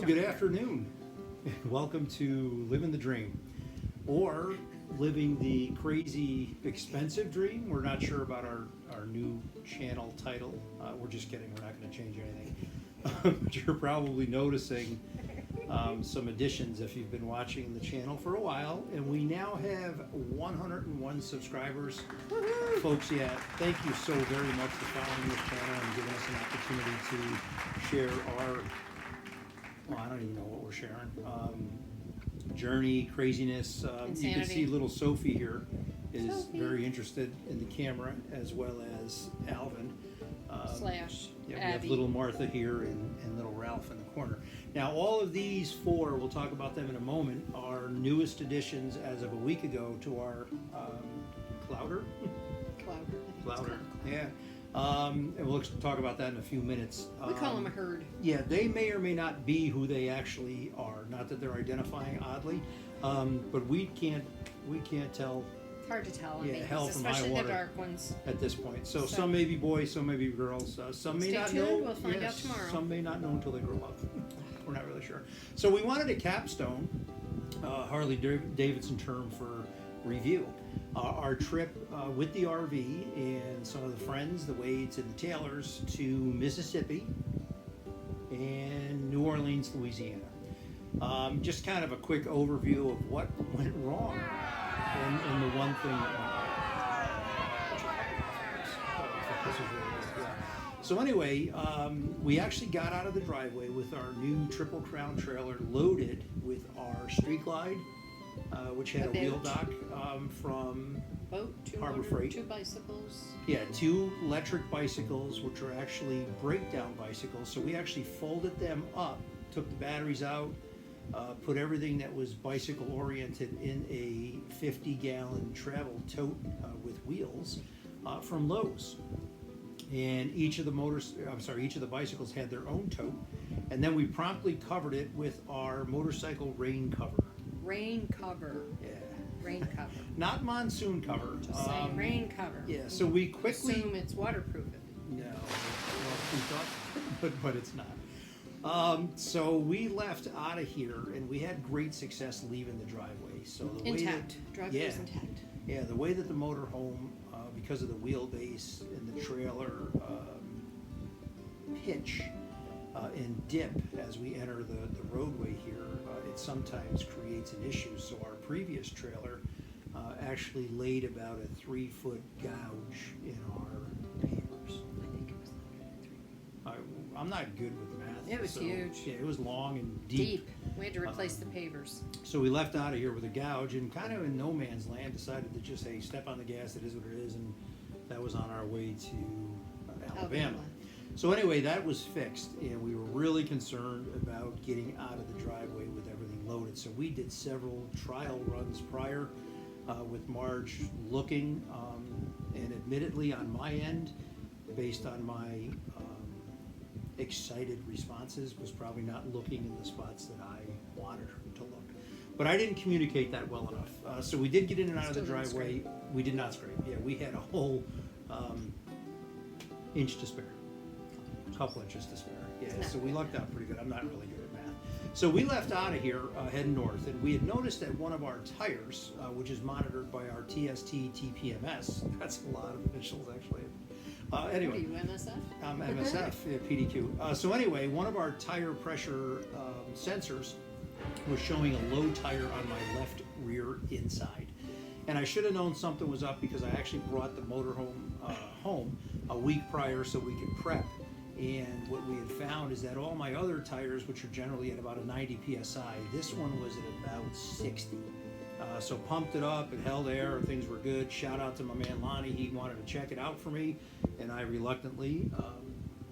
good afternoon. Welcome to Living the Dream, or Living the Crazy Expensive Dream. We're not sure about our new channel title. We're just kidding, we're not going to change anything. But you're probably noticing some additions if you've been watching the channel for a while, and we now have 101 subscribers. Woohoo! Folks, yeah, thank you so very much for following this channel and giving us an opportunity to share our, well, I don't even know what we're sharing, journey, craziness. You can see little Sophie here is Sophie. very interested in the camera, as well as Alvin. Slash Yeah, we have Abby. little Martha here and little Ralph in the corner. Now, all of these four, we'll talk about them in a moment, are newest additions as of a week ago to our Clouder. Clouder, yeah. And we'll talk about that in a few minutes. We call them a herd. Yeah, they may or may not be who they actually are. Not that they're identifying oddly, but we can't tell It's hard to tell. Yeah, I mean, hell from high especially water. the dark ones. at this point. So So- some may be boys, some may be girls. Some may Stay not tuned, know. we'll find out Yes, tomorrow. Some may not know until they grow up. We're not really sure. So we wanted a Capstone, Harley Davidson term for review. Our trip with the RV and some of the friends, the Wades and the Taylors, to Mississippi and New Orleans, Louisiana. Just kind of a quick overview of what went wrong and the one thing that went right. So anyway, we actually got out of the driveway with our new Triple Crown trailer loaded with our Street Glide, which had a wheel dock from Boat, two Harbor motor, Freight. two bicycles. two electric bicycles, which are actually breakdown bicycles. So we actually folded them up, took the batteries out, put everything that was bicycle oriented in a 50-gallon travel tote with wheels from Lowe's. And each of the bicycles had their own tote. And then we promptly covered it with our motorcycle rain cover. Rain cover. Yeah. Rain cover. Not monsoon cover. Just saying rain cover. Yeah, so we quickly... Assume it's waterproof. No, well, we thought, but it's not. So we left out of here, and we had great success leaving the driveway. So the Intact. way Driveway yeah. is intact. Yeah, the way that the motorhome, because of the wheelbase and the trailer pitch and dip as we enter the roadway here, it sometimes creates an issue. So our previous trailer actually laid about a 3-foot gouge in our pavers. I think it was longer than 3. I'm not good with math. It was so, huge. Yeah, it was long and Deep. We had to replace the pavers. So we left out of here with a gouge and kind of in no man's land decided to just, hey, step on the gas, it is what it is, and that was on our way to Alabama. So anyway, that was fixed, and we were really concerned about getting out of the driveway with everything loaded. So we did several trial runs prior with Marge looking, and admittedly on my end, based on my excited responses, was probably not looking in the spots that I wanted her to look. But I didn't communicate that well enough. So we did get in and out of the Still didn't driveway. We did not scrape. Yeah, we had a whole inch to spare. Couple inches to spare. Yeah, so we lucked out pretty good. I'm not really good at math. So we left out of here heading north, and we had noticed that one of our tires, which is monitored by our TST TPMS, that's a lot of initials actually. Anyway. What are you, MSF? I'm MSF, yeah, PDQ. So anyway, one of our tire pressure sensors was showing a low tire on my left rear inside. And I should have known something was up because I actually brought the motorhome home a week prior so we could prep. And what we had found is that all my other tires, which are generally at about a 90 PSI, this one was at about 60. So pumped it up, it held air, things were good. Shout out to my man Lonnie, he wanted to check it out for me, and I reluctantly,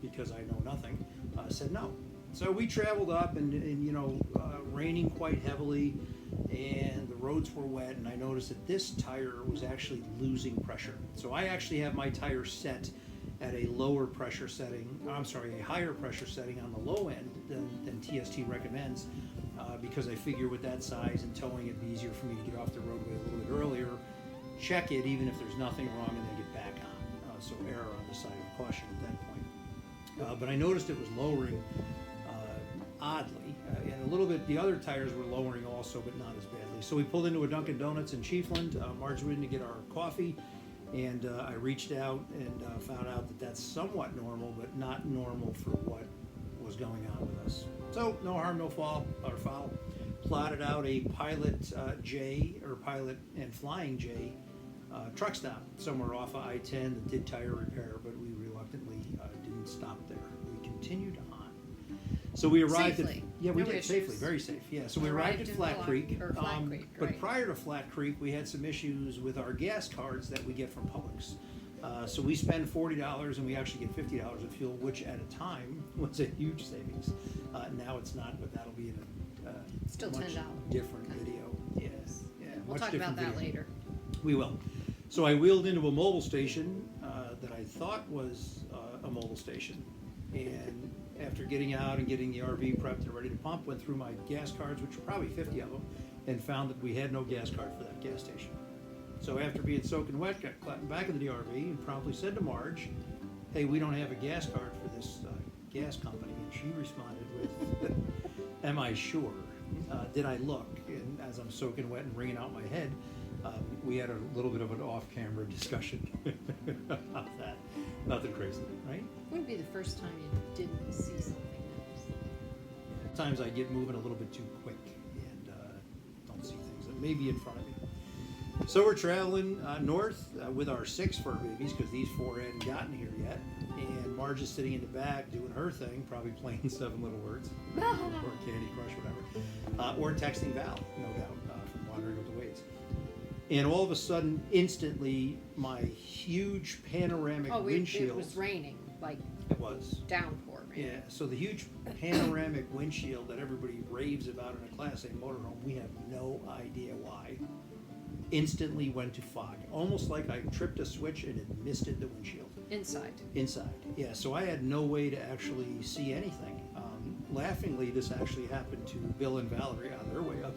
because I know nothing, said no. So we traveled up and raining quite heavily, and the roads were wet, and I noticed that this tire was actually losing pressure. So I actually have my tire set at a lower pressure setting, a higher pressure setting on the low end than TST recommends, because I figure with that size and towing it'd be easier for me to get off the roadway a little bit earlier, check it even if there's nothing wrong, and then get back on. So error on the side of caution at that point. But I noticed it was lowering oddly, bit, the other tires were lowering also, but not as badly. So we pulled into a Dunkin' Donuts in Chiefland. Marge went in to get our coffee, and I reached out and found out that that's somewhat normal, but not normal for what was going on with us. So no harm, no foul. Plotted out a Pilot J, or Pilot and Flying J truck stop somewhere off of I-10 that did tire repair, but we reluctantly didn't stop there. We continued on. So we arrived Safely. at, yeah, we No did issues. safely, very safe. Yeah, so we arrived at in Flat Creek. Flat Creek, But right. prior to Flat Creek, we had some issues with our gas cards that we get from Publix. So we spend $40 and we actually get $50 of fuel, which at a time was a huge savings. Now it's not, but that'll be in a Still much $10. different Okay. video. Yes, yeah, We'll much talk different about that video. later. We will. So I wheeled into a mobile station that I thought was a mobile station, and after getting out and getting the RV prepped and ready to pump, went through my gas cards, which were probably 50 of them, and found that we had no gas card for that gas station. So after being soaking wet, got clapped back into the RV and promptly said to Marge, "Hey, we don't have a gas card for this gas company." And she responded with, "Am I sure? Did I look?" And as I'm soaking wet and wringing out my head, we had a little bit of an off-camera discussion about that. Nothing crazy, right? Wouldn't be the first time you didn't see something else. At times I get moving a little bit too quick and don't see things that may be in front of me. So we're traveling north with our 6 fur babies, because these 4 hadn't gotten here yet. And Marge is sitting in the back doing her thing, probably playing 7 Little Words or Candy Crush, whatever, or texting Val, no doubt, from Wandering with the Waves. And all of a sudden, instantly, my huge panoramic Oh, windshield. it was raining, like It was. downpour rain. Yeah, so the huge panoramic windshield that everybody raves about in a Class A motorhome, we have no idea why, instantly went to fog. Almost like I tripped a switch and it misted the windshield. Inside. Inside, yeah, so I had no way to actually see anything. Laughingly, this actually happened to Bill and Valerie on their way up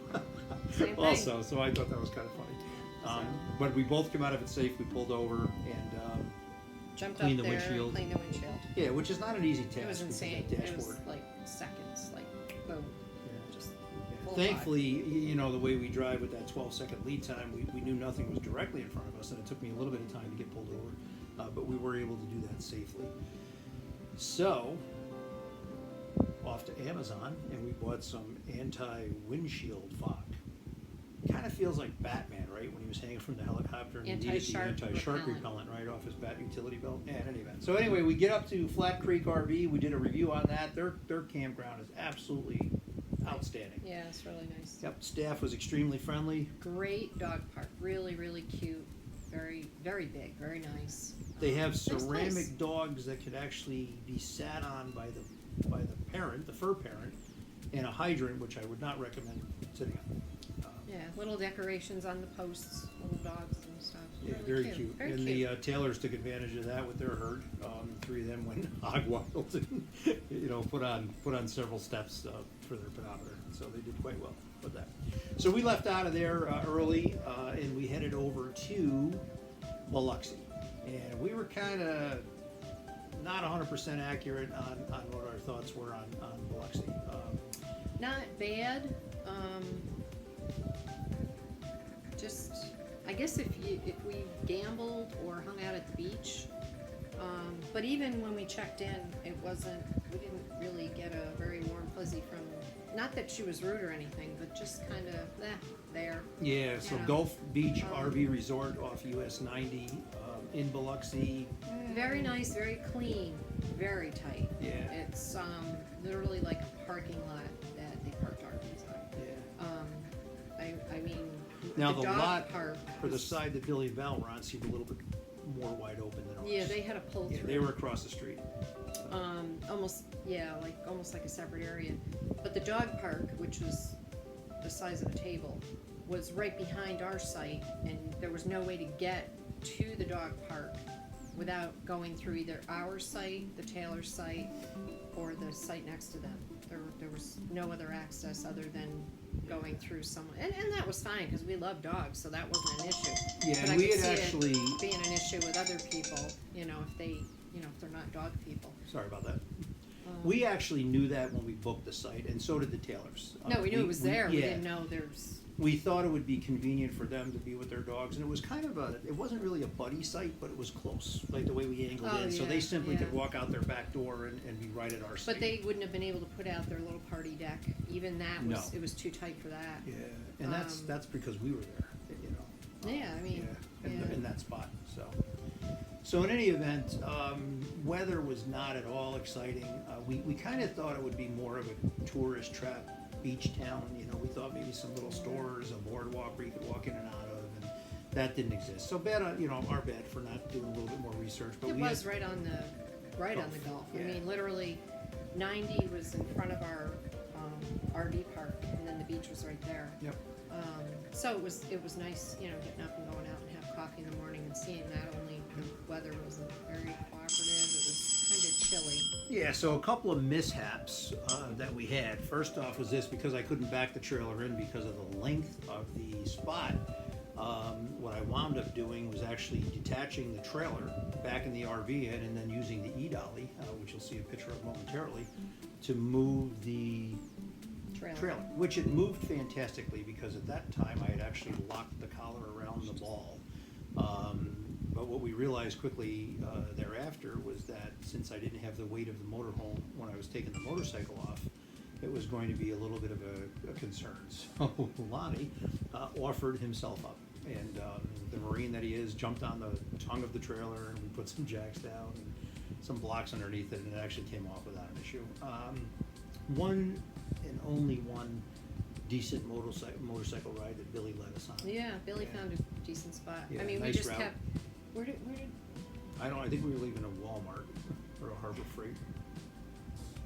Same thing. also, so I thought that was kind of funny. But we both came out of it safe. We pulled over and Jumped clean up the there, windshield. cleaned the windshield. yeah, which is not an easy task. It was because insane. that It was dashboard. like seconds, like boom. Just full Thankfully, you know, the way we drive with that 12-second lead time, we knew nothing was directly in front of us, and it took me a little bit of time to get pulled over, but we were able to do that safely. So, off to Amazon, and we bought some anti-windshield fog. Kind of feels like Batman, right? When he was hanging from the helicopter and he needed the Anti-shark anti-shark repellent. repellent right off his bat utility belt. Yeah, in any event. So anyway, we get up to Flat Creek RV. We did a review on that. Their campground is absolutely outstanding. Yeah, it's really nice. Yep, staff was extremely friendly. Great dog park. Really, really cute. Very, very big. Very nice. They have Nice ceramic place. dogs that could actually be sat on by the parent, the fur parent, and a hydrant, which I would not recommend sitting on. Yeah, little decorations on the posts, little dogs and stuff. Yeah, Really very cute. Very And cute. the Taylors took advantage of that with their herd. 3 of them went hog wild and, you know, put on several steps for their pedometer. So they did quite well with that. So we left out of there early, and we headed over to Biloxi. And we were kind of not 100% accurate on what our thoughts were on Biloxi. Not bad. Just, I guess if we gambled or hung out at the beach, but even when we checked in, we didn't really get a very warm fuzzy from, not that she was rude or anything, but just kind of, there. Yeah, so You know. Gulf Beach RV Resort off US 90 in Biloxi. Very nice, very clean, very tight. Yeah. It's literally like a parking lot that they parked RVs on. Yeah. I mean, Now the the dog lot park for the was- side that Billy and Val were on seemed a little bit more wide open than ours. Yeah, they had a pull Yeah, through. they were across the street. Almost like a separate area. But the dog park, which was the size of a table, was right behind our site, and there was no way to get to the dog park without going through either our site, the Taylor site, or the site next to them. There was no other access other than going through someone, and that was fine because we love dogs, so that wasn't an issue. Yeah, But and I we could had see actually. it being an issue with other people, if they're not dog people. Sorry about that. We actually knew that when we booked the site, and so did the Taylors. No, we knew it was there. We yeah. didn't know there's. We thought it would be convenient for them to be with their dogs, and it was kind of it wasn't really a buddy site, but it was close, like the way we angled Oh, in. So yeah, they simply yeah. could walk out their back door and be right at our site. But they wouldn't have been able to put out their little party deck. Even that was, No. it was too tight for that. Yeah, and that's because we were there, you know. Yeah, I mean, in that spot, So in any event, weather was not at all exciting. We kind of thought it would be more of a tourist trap beach town. You know, we thought maybe some little stores, a boardwalk where you could walk in and out of, and that didn't exist. So bad, our bad for not doing a little bit more research. But it was right on the Gulf. Yeah. I mean, literally, 90 was in front of our RV park, and then the beach was right there. Yep. So it was nice, getting up and going out and have coffee in the morning and seeing that. Only the weather wasn't very cooperative. It was kind of chilly. Yeah, so a couple of mishaps that we had. First off was this, because I couldn't back the trailer in because of the length of the spot. What I wound up doing was actually detaching the trailer back in the RV head and then using the e-dolly, which you'll see a picture of momentarily, to move the trailer, which it moved fantastically because at that time I had actually locked the collar around the ball. But what we realized quickly thereafter was that since I didn't have the weight of the motorhome when I was taking the motorcycle off, it was going to be a little bit of a concern. So Lonnie offered himself up, and the Marine that he is jumped on the tongue of the trailer, and we put some jacks down and some blocks underneath it, and it actually came off without an issue. One and only one decent motorcycle ride that Billy led us on. Yeah, Billy found a decent spot. Yeah, I mean, nice we just route. kept. Where did? I think we were leaving a Walmart or a Harbor Freight.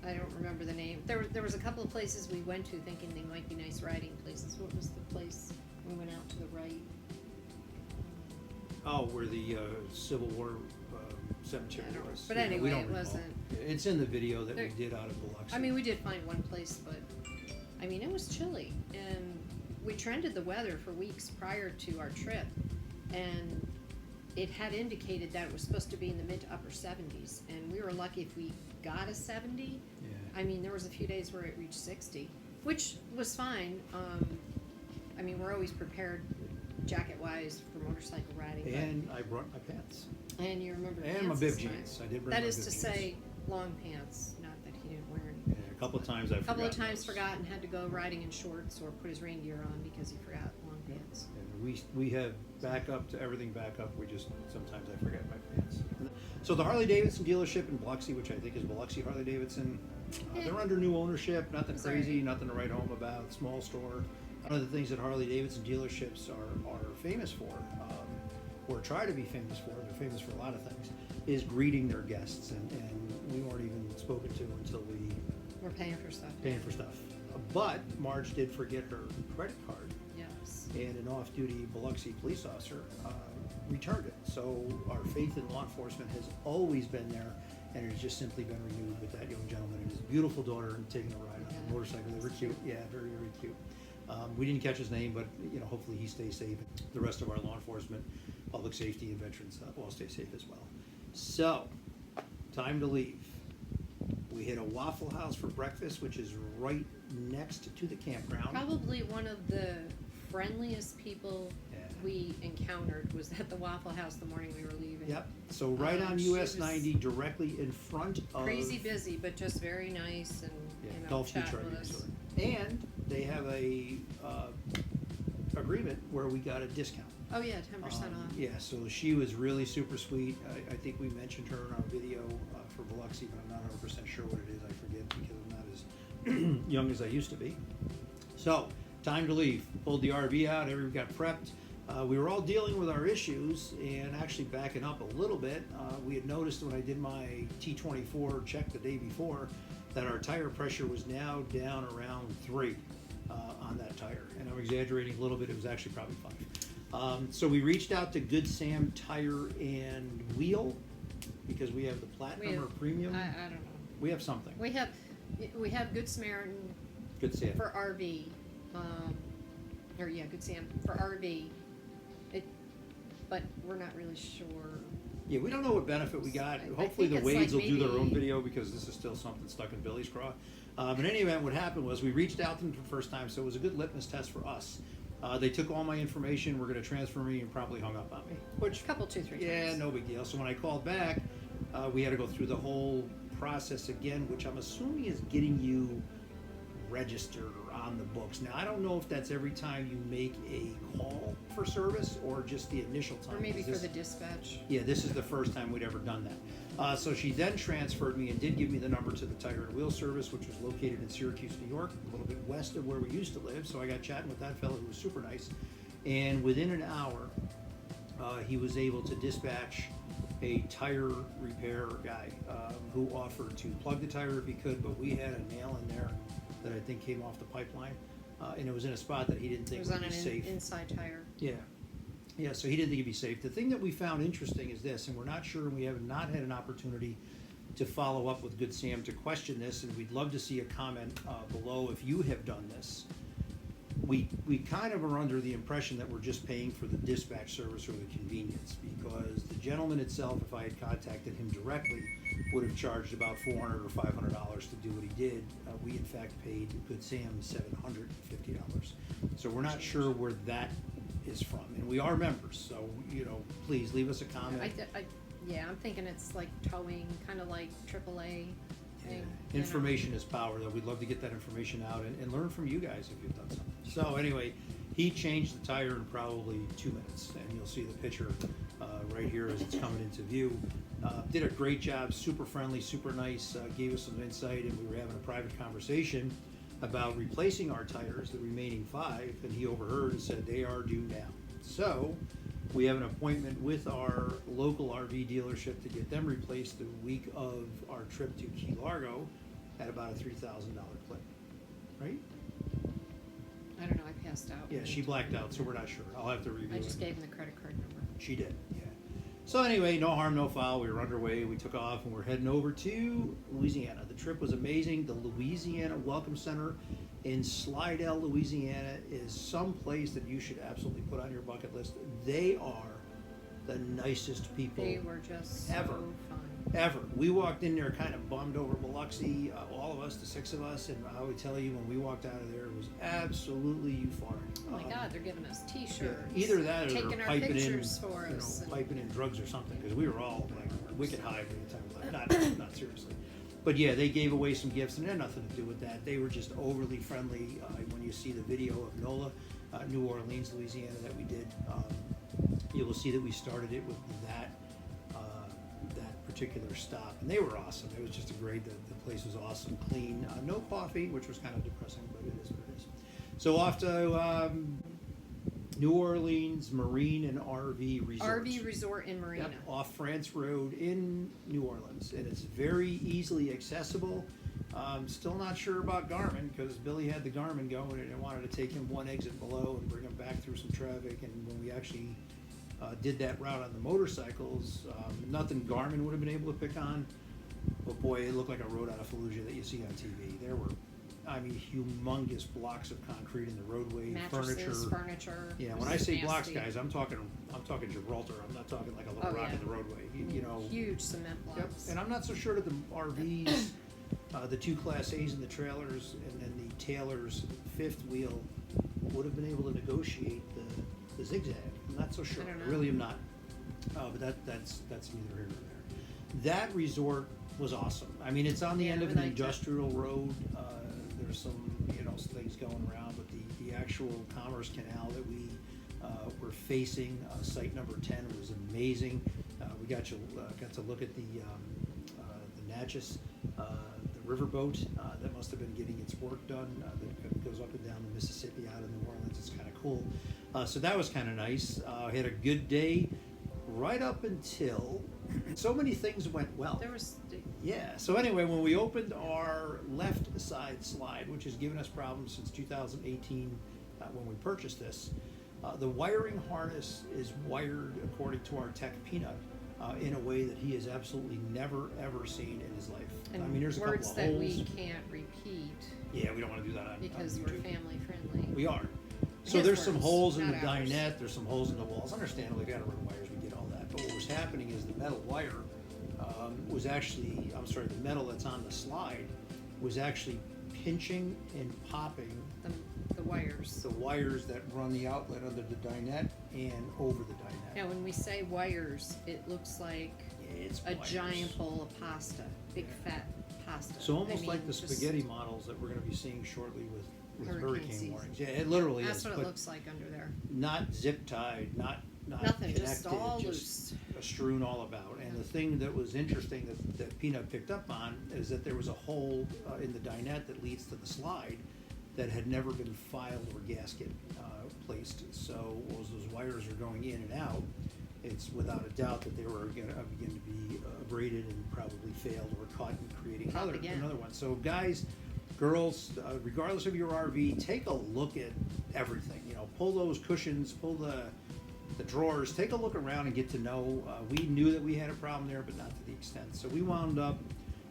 I don't remember the name. There was a couple of places we went to thinking they might be nice riding places. What was the place we went out to the right? Oh, where the Civil War cemetery I don't know. was. But Yeah, anyway, we don't it recall. wasn't. It's in the video that There- we did out of Biloxi. I mean, we did find one place, but I mean, it was chilly, and we trended the weather for weeks prior to our trip, and it had indicated that it was supposed to be in the mid to upper 70s, and we were lucky if we got a 70. Yeah. I mean, there was a few days where it reached 60, which was fine. I mean, we're always prepared, jacket-wise, for motorcycle riding. And I brought my pants. And you remember And my pants bib this time. jeans. I did bring That my is bib to jeans. say, long pants. Not that he didn't wear any. Yeah, a couple of times I A couple of forgot times those. forgot and had to go riding in shorts or put his reindeer on because he forgot long pants. And we have backup to everything backup. We just sometimes I forget my pants. So the Harley Davidson dealership in Biloxi, which I think is Biloxi Harley Davidson, they're under new ownership. Nothing It's crazy, alright. nothing to write home about. Small store. One of the things that Harley Davidson dealerships are famous for, or try to be famous for, they're famous for a lot of things, is greeting their guests, and we weren't even spoken to until we We're paying for stuff. paying for stuff. But Marge did forget her credit card, Yes. and an off-duty Biloxi police officer returned it. So our faith in law enforcement has always been there, and it has just simply been renewed with that young gentleman and his beautiful daughter and taking a ride on a motorcycle. They were cute. Yeah, very, very cute. We didn't catch his name, but hopefully he stays safe. The rest of our law enforcement, public safety, and veterans all stay safe as well. So, time to leave. We hit a Waffle House for breakfast, which is right next to the campground. Probably one of the friendliest people Yeah. we encountered was at the Waffle House the morning we were leaving. Yep. So right on She US was 90, directly in front of Crazy busy, but just very nice and Gulf Beach chat with RV us. Resort. And they have a agreement where we got a discount. Oh yeah, 10% off. Yeah, so she was really super sweet. I think we mentioned her in our video for Biloxi, but I'm not 100% sure what it is. I forget because I'm not as young as I used to be. So, time to leave. Pulled the RV out, everyone got prepped. We were all dealing with our issues, and actually backing up a little bit, we had noticed when I did my T24 check the day before that our tire pressure was now down around 3 on that tire. And I'm exaggerating a little bit, it was actually probably 5. So we reached out to Good Sam Tire and Wheel because we have the Platinum or Premium. I don't know. We have something. We have Good Samaritan Good Sam. for RV. Good Sam for RV. But we're not really sure Yeah, we don't know what benefit we got. I Hopefully the think it's Wades like will do their own maybe- video because this is still something stuck in Billy's craw. In any event, what happened was we reached out to them for the first time, so it was a good litmus test for us. They took all my information, were going to transfer me, and probably hung up on me. Which, Couple, 2-3 times. yeah, no big deal. So when I called back, we had to go through the whole process again, which I'm assuming is getting you registered or on the books. Now, I don't know if that's every time you make a call for service or just the initial time. Or maybe 'cause for this- the dispatch. Yeah, this is the first time we'd ever done that. So she then transferred me and did give me the number to the Tire and Wheel Service, which was located in Syracuse, New York, a little bit west of where we used to live. So I got chatting with that fellow who was super nice. And within an hour, he was able to dispatch a tire repair guy who offered to plug the tire if he could, but we had a nail in there that I think came off the pipeline. And it was in a spot that he didn't It think was would on be an safe. inside tire. Yeah. Yeah, so he didn't think it'd be safe. The thing that we found interesting is this, and we're not sure, and we have not had an opportunity to follow up with Good Sam to question this, and we'd love to see a comment below if you have done this. We kind of are under the impression that we're just paying for the dispatch service or the convenience, because the gentleman itself, if I had contacted him directly, would have charged about $400 or $500 to do what he did. We in fact paid Good Sam $750. So we're not sure where that is from, and we are members, so please leave us a comment. Yeah, I'm thinking it's like towing, kind of like AAA thing. Information is power, though. We'd love to get that information out and learn from you guys if you've done something. So anyway, he changed the tire in probably 2 minutes, and you'll see the picture right here as it's coming into view. Did a great job, super friendly, super nice, gave us some insight, and we were having a private conversation about replacing our tires, the remaining 5, and he overheard and said they are due now. So we have an appointment with our local RV dealership to get them replaced the week of our trip to Key Largo at about a $3,000 clip, right? I don't know, I passed out. Yeah, she blacked out, so we're not sure. I'll have to review I it. just gave him the credit card number. She did, yeah. So anyway, no harm, no foul. We were underway. We took off, and we're heading over to Louisiana. The trip was amazing. The Louisiana Welcome Center in Slidell, Louisiana, is some place that you should absolutely put on your bucket list. They are the nicest people They were just ever. so fun. Ever. We walked in there kind of bummed over Biloxi, all of us, the 6 of us, and I would tell you when we walked out of there, it was absolutely euphoric. Oh my God, they're giving us Yeah, T-shirts. either that or taking they're our piping in, pictures for us. and- piping in drugs or something, because we were all like wicked high by the time we left. Not seriously. But yeah, they gave away some gifts, and it had nothing to do with that. They were just overly friendly. When you see the video of NOLa, New Orleans, Louisiana, that we did, you will see that we started it with that particular stop, and they were awesome. It was just a great. The place was awesome, clean. No coffee, which was kind of depressing, but it is what it is. So off to New Orleans Marine and RV Resort. RV Resort in Marina. Yep, off France Road in New Orleans, and it's very easily accessible. Still not sure about Garmin, because Billy had the Garmin going and I wanted to take him one exit below and bring him back through some traffic. And when we actually did that route on the motorcycles, nothing Garmin would have been able to pick on, but boy, it looked like a road out of Fallujah that you see on TV. There were, humongous blocks of concrete in the roadway, Mattresses, furniture. Yeah, It when was I say nasty. blocks, guys, I'm talking Gibraltar. I'm not talking like a little Oh, rock yeah. in the roadway. Huge cement Yep. blocks. And I'm not so sure that the RVs, the 2 Class A's and the trailers, and then the Taylor's 5th wheel would have been able to negotiate the zigzag. I'm not so sure. I don't know. Really am not. But that's neither here nor there. That resort was awesome. It's on the Yeah, end of we an liked it. industrial road. There's some things going around, but the actual Commerce Canal that we were facing, site number 10, was amazing. We got to look at the Natchez, the riverboat that must have been getting its work done. That goes up and down the Mississippi out of New Orleans. It's kind of cool. So that was kind of nice. Had a good day right up until so many things went well. There was. Yeah, so anyway, when we opened our left side slide, which has given us problems since 2018 when we purchased this, the wiring harness is wired according to our tech Peanut in a way that he has absolutely never ever seen in his life. And There's a words couple of that holes. we can't repeat Yeah, we don't want to do that on because on we're YouTube. family friendly. We are. So His there's some words, holes in the not ours. dinette, there's some holes in the walls. Understandably, we got to run wires, we get all that. But what was happening is the metal wire was actually, I'm sorry, the metal that's on the slide was actually pinching and popping The wires. the wires that run the outlet under the dinette and over the dinette. Now, when we say wires, it looks like It's a wires. giant bowl of pasta, big fat pasta. So almost I like mean, the just spaghetti models that we're going to be seeing shortly with Hurricane hurricane season. warnings. Yeah, it literally That's is, what it but looks like under there. not zip tied, not Nothing, connected, just all loose. strewn all about. And the thing that was interesting that Peanut picked up on is that there was a hole in the dinette that leads to the slide that had never been filed or gasket placed. So as those wires are going in and out, it's without a doubt that they were going to begin to be abraded and probably failed or caught in creating Pop again. another one. So guys, girls, regardless of your RV, take a look at everything. You know, pull those cushions, pull the drawers, take a look around and get to know. We knew that we had a problem there, but not to the extent. So we wound up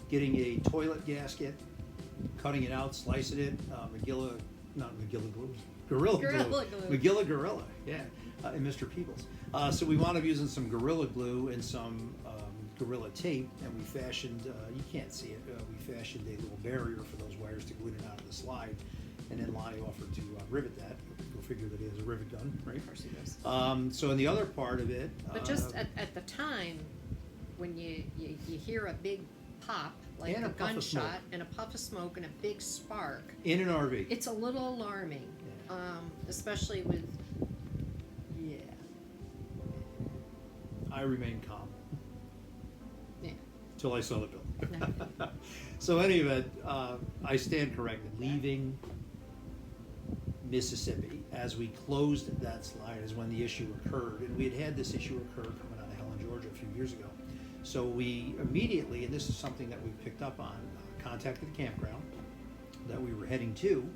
getting a toilet gasket, cutting it out, slicing it, Gorilla Gorilla Glue. Glue. Gorilla, yeah, and Mr. Peebles. So we wound up using some Gorilla Glue and some Gorilla Tape, and we fashioned, you can't see it, we fashioned a little barrier for those wires to go in and out of the slide. And then Lonnie offered to rivet that. Go figure that he has a rivet gun, right? Of course he does. So in the other part of it, But just at the time, when you hear a big pop, like And a a puff of smoke. gunshot, and a puff of smoke, and a big spark, in an RV, it's a little alarming, Yeah. especially with, yeah, I remained calm yeah. until I saw the bill. So any event, I stand corrected. Leaving Mississippi, as we closed that slide, is when the issue occurred, and we had this issue occur coming out of Helen, Georgia, a few years ago. So we immediately, and this is something that we picked up on, contacted the campground that we were heading to,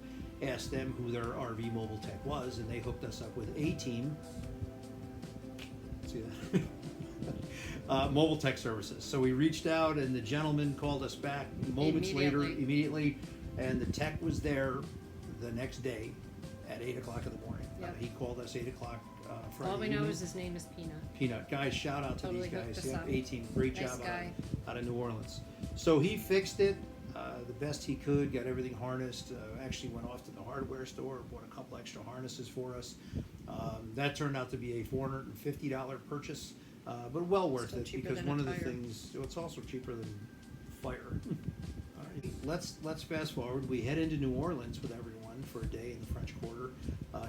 asked them who their RV mobile tech was, and they hooked us up with a team. See that? Mobile tech services. So we reached out, and the gentleman called us back moments later, immediately, and the tech was there the next day at 8 o'clock in the morning. Yep. He called us 8 o'clock Friday All we know evening. is his name is Peanut. Peanut. Guys, shout out to Totally these hooked guys. us Yep, up. 18. Great Nice job guy. out of New Orleans. So he fixed it the best he could, got everything harnessed, actually went off to the hardware store, bought a couple extra harnesses for us. That turned out to be a $450 purchase, but well worth Still it, cheaper because than a one of the tire. things, it's also cheaper than fire. All right. Let's fast forward. We head into New Orleans with everyone for a day in the French Quarter.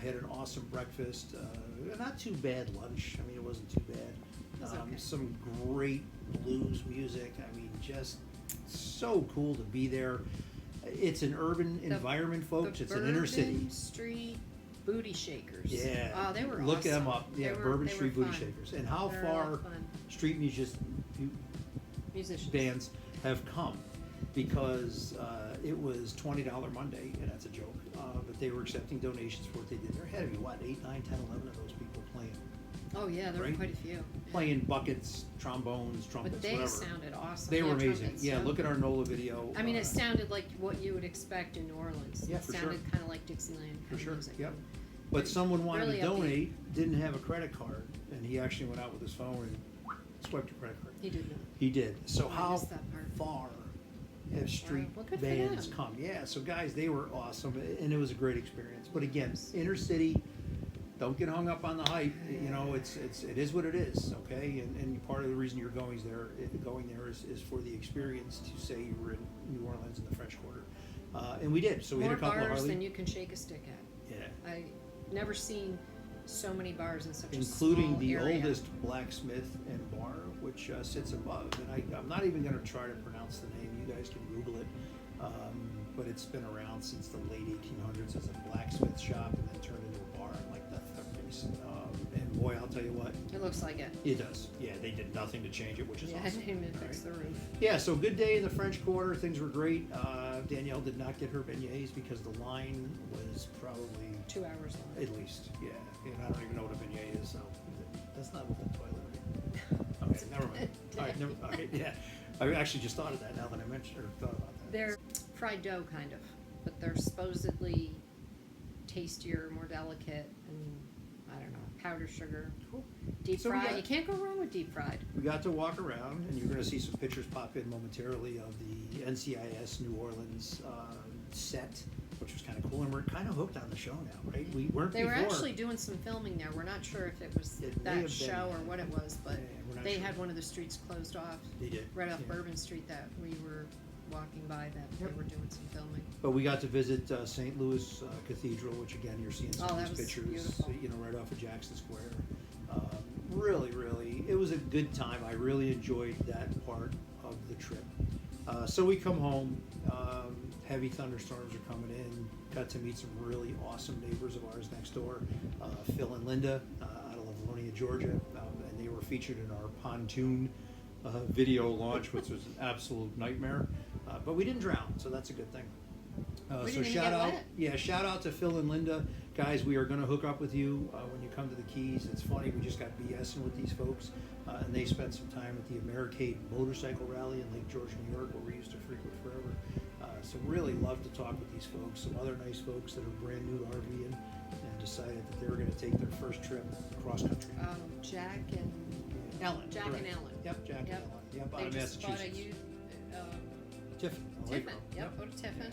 Had an awesome breakfast, not too bad lunch. I mean, it wasn't too bad. It was okay. Some great blues music. I mean, just so cool to be there. It's an urban environment, folks. It's an inner city. Bourbon Street Booty Shakers. Yeah. Oh, they were Look awesome. them up. Yeah, They were- Bourbon they were Street Booty fun. Shakers. And how They're a lot far of fun. street Musicians. bands have come, because it was $20 Monday, and that's a joke. But they were accepting donations for what they did. There had to be, what, 8, 9, 10, 11 of those people playing. Oh yeah, there Right? were quite a few. Playing buckets, trombones, trumpets, But they whatever. sounded awesome. They were Yeah, amazing. trumpets, Yeah, look at our NOLa video. I mean, it sounded like what you would expect in New Orleans. Yeah, It for sure. sounded kind of like Dixieland For kind sure, of music. yep. But someone wanted Really to upbeat. donate, didn't have a credit card, and he actually went out with his phone and swiped a credit card. He did not. He did. So Oh, I how missed that part. far have street well, good for bands them. come? Yeah, so guys, they were awesome, and it was a great experience. But again, inner city, don't get hung up on the hype. You know, it is what it is, okay? And part of the reason you're going there is for the experience, to say you were in New Orleans in the French Quarter. And we did. So we More had a couple of bars Harley. than you can shake a stick at. Yeah. I never seen so many bars in such a Including small the area. oldest blacksmith and bar, which sits above. And I'm not even going to try to pronounce the name. You guys can Google it. But it's been around since the late 1800s as a blacksmith shop, and then turned into a bar in like the 30s. And boy, I'll tell you what, It looks like it. it does. Yeah, they did nothing to change it, which is Yeah, I awesome. didn't even All fix right. the roof. Yeah, so good day in the French Quarter. Things were great. Danielle did not get her beignets because the line was probably 2 hours long. at least, yeah. And I don't even know what a beignet is, so that's not with the toilet, right? Okay, never mind. All right, okay, yeah. I actually just thought of that now that I mentioned, or thought about that. They're fried dough, kind of, but they're supposedly tastier, more delicate, and I don't know, powdered sugar. Deep So we fried. got- You can't go wrong with deep fried. We got to walk around, and you're going to see some pictures pop in momentarily of the NCIS New Orleans set, which was kind of cool. And we're kind of hooked on the show now, right? We weren't They were before. actually doing some filming there. We're not sure if it was It may have that been, show or what it was, but yeah, we're not they sure. had one of the streets closed off, They did. right off yeah. Bourbon Street that we were walking by that Yep. they were doing some filming. But we got to visit St. Louis Cathedral, which again, you're seeing some Oh, of that these was pictures, beautiful. you know, right off of Jackson Square. Really, it was a good time. I really enjoyed that part of the trip. So we come home, heavy thunderstorms are coming in, got to meet some really awesome neighbors of ours next door, Phil and Linda out of Livonia, Georgia, and they were featured in our pontoon video launch, which was an absolute nightmare. But we didn't drown, so that's a good thing. We So didn't even shout get out, wet. yeah, shout out to Phil and Linda, guys. We are going to hook up with you when you come to the Keys. It's funny, we just got BSing with these folks, and they spent some time at the Americade Motorcycle Rally in Lake George, New York, where we used to frequent forever. So really love to talk with these folks. Some other nice folks that are brand new to RVing and decided that they were going to take their first trip cross country. Jack and Ellen, Jack correct. and Ellen. Yep, Jack and Yep. Ellen. Yep, out They of just bought a Massachusetts. Tiffin. Tiffin. Yep, go to Tiffin.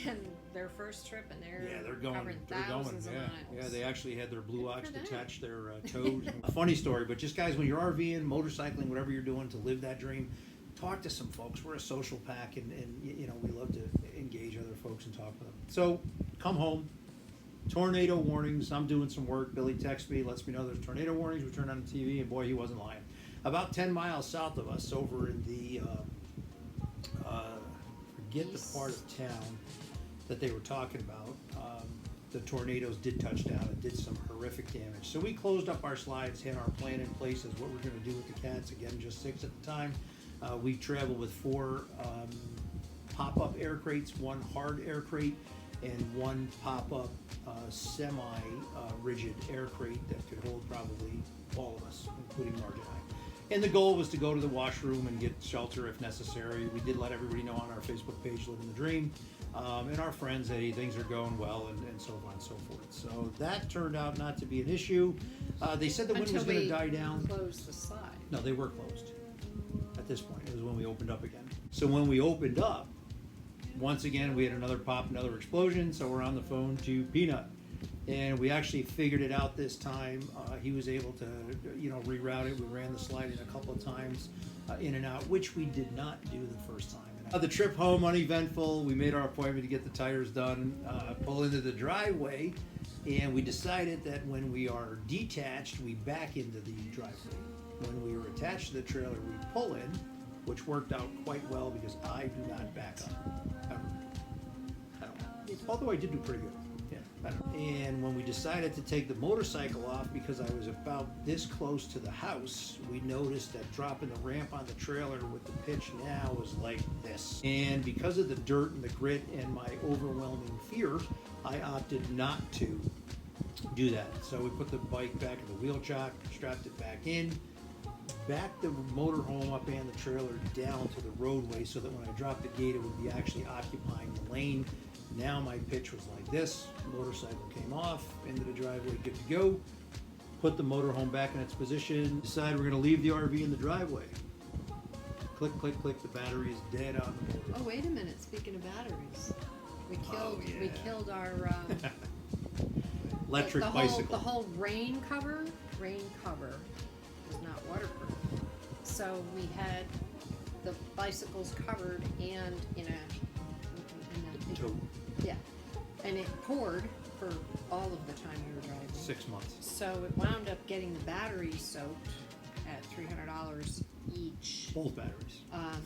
And their first trip, and Yeah, they're going. covering They're going. thousands of Yeah, miles. yeah. They actually had their blue Good ox for them. detach their toes. A funny story, but just guys, when you're RVing, motorcycling, whatever you're doing to live that dream, talk to some folks. We're a social pack, and you know we love to engage other folks and talk with them. So come home. Tornado warnings. I'm doing some work. Billy texts me, lets me know there's tornado warnings. We turn on the TV, and boy, he wasn't lying. About 10 miles south of us, over in the forget the part of town that they were talking about. The tornadoes did touch down and did some horrific damage. So we closed up our slides, had our plan in place as what we're going to do with the cats. Again, just 6 at the time. We traveled with 4 pop-up air crates, 1 hard air crate, and 1 pop-up semi-rigid air crate that could hold probably all of us, including Marge and I. And the goal was to go to the washroom and get shelter if necessary. We did let everybody know on our Facebook page, Living the Dream, and our friends that hey, things are going well, and so on and so forth. So that turned out not to be an issue. They said the wind was going to die down. Close the slide. No, they were closed at this point. It was when we opened up again. So when we opened up, once again, we had another pop, another explosion. So we're on the phone to Peanut. And we actually figured it out this time. He was able to, reroute it. We ran the slide in a couple of times, in and out, which we did not do the first time. The trip home, uneventful. We made our appointment to get the tires done, pull into the driveway, and we decided that when we are detached, we back into the driveway. When we were attached to the trailer, we pull in, which worked out quite well because I do not back up, ever. I don't. Although I did do pretty good. Yeah. And when we decided to take the motorcycle off because I was about this close to the house, we noticed that dropping the ramp on the trailer with the pitch now was like this. And because of the dirt and the grit and my overwhelming fear, I opted not to do that. So we put the bike back in the wheel chock, strapped it back in, backed the motorhome up and the trailer down to the roadway so that when I dropped the gate, it would be actually occupying the lane. Now my pitch was like this, motorcycle came off, into the driveway, good to go. Put the motorhome back in its position, decided we're gonna leave the RV in the driveway. Click, click, click, the battery is dead on the motor. Oh, wait a minute. Speaking of batteries, we yeah. killed our Electric the bicycle. whole rain cover was not waterproof. So we had the bicycles covered and in a Tote. yeah, and it poured for all of the time we were driving. 6 months. So it wound up getting the batteries soaked at $300 each. Both batteries.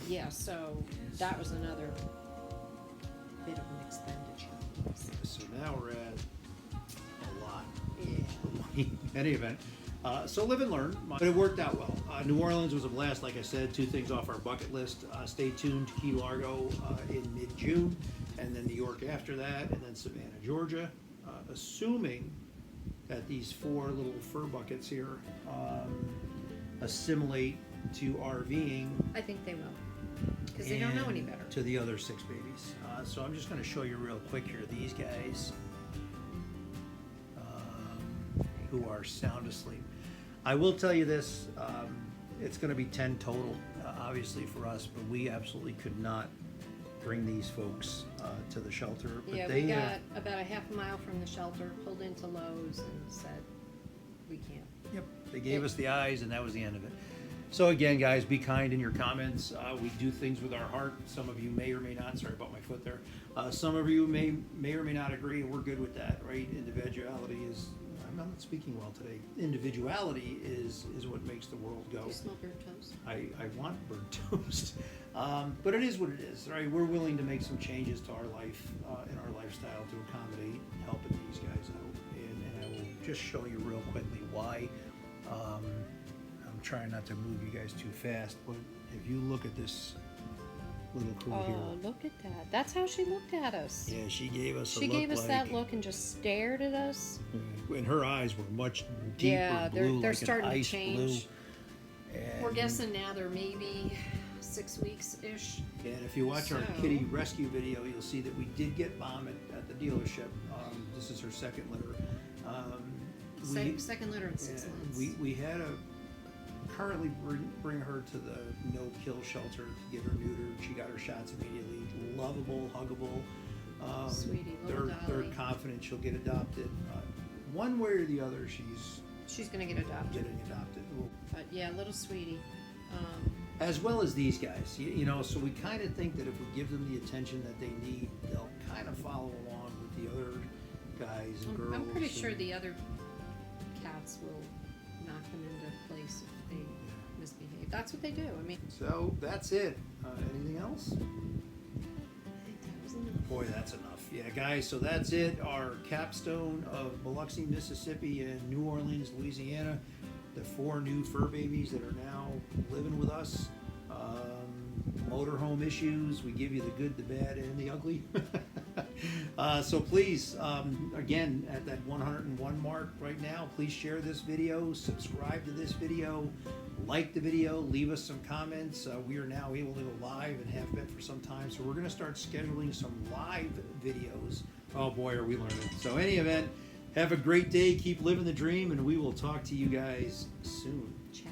Yeah, so that was another bit of an expenditure. So now we're at a lot. Yeah. In any event. So live and learn, but it worked out well. New Orleans was a blast, like I said, 2 things off our bucket list. Stay tuned to Key Largo in mid-June, and then New York after that, and then Savannah, Georgia. Assuming that these 4 little fur buckets here assimilate to RVing. I think they will, because they don't know any better. To the other 6 babies. So I'm just going to show you real quick here. These guys. Hang who are sound asleep. I will tell you this, it's going to be 10 total, obviously for us, but we absolutely could not bring these folks to the shelter. But Yeah, they, we got about a half a mile from the shelter, pulled into Lowe's and said, we can't. Yep, they gave us the eyes, and that was the end of it. So again, guys, be kind in your comments. We do things with our heart. Some of you may or may not. Sorry about my foot there. Some of you may or may not agree, and we're good with that, right? Individuality is. I'm not speaking well today. Individuality is what makes the world go. Do you smell burnt toast? I want burnt toast, but it is what it is, right? We're willing to make some changes to our life and our lifestyle to accommodate helping these guys out, and I will just show you real quickly why. I'm trying not to move you guys too fast, but if you look at this little crew Oh, here, look at that. That's how she looked at us. yeah, she gave us. She gave us that look and just stared at us. And her eyes were much deeper Yeah, blue, they're like starting an to ice change. blue. And, We're guessing now they're maybe 6 weeks-ish. and if you watch our So- kitty rescue video, you'll see that we did get Mom at the dealership. This is her second litter. Second litter in 6 months. We had to currently bring her to the no-kill shelter to get her neutered. She got her shots immediately. Lovable, huggable. Sweetie, little they're dolly. confident she'll get adopted. One way or the other, she's gonna get adopted. getting adopted. But yeah, little sweetie. As well as these guys, you know, so we kind of think that if we give them the attention that they need, they'll kind of follow along with the other guys and girls. I'm pretty sure and- the other cats will knock them into place if they misbehave. That's what they do. I mean, So that's it. Anything else? I think that was enough. Boy, that's enough. Yeah, guys, so that's it. Our capstone of Biloxi, Mississippi and New Orleans, Louisiana. The 4 new fur babies that are now living with us. Motorhome issues. We give you the good, the bad, and the ugly. So please, again, at that 101 mark right now, please share this video, subscribe to this video, like the video, leave us some comments. We are now able to go live and have been for some time, so we're going to start scheduling some live videos. Oh boy, are we learning. So any event, have a great day, keep living the dream, and we will talk to you guys soon. Ciao.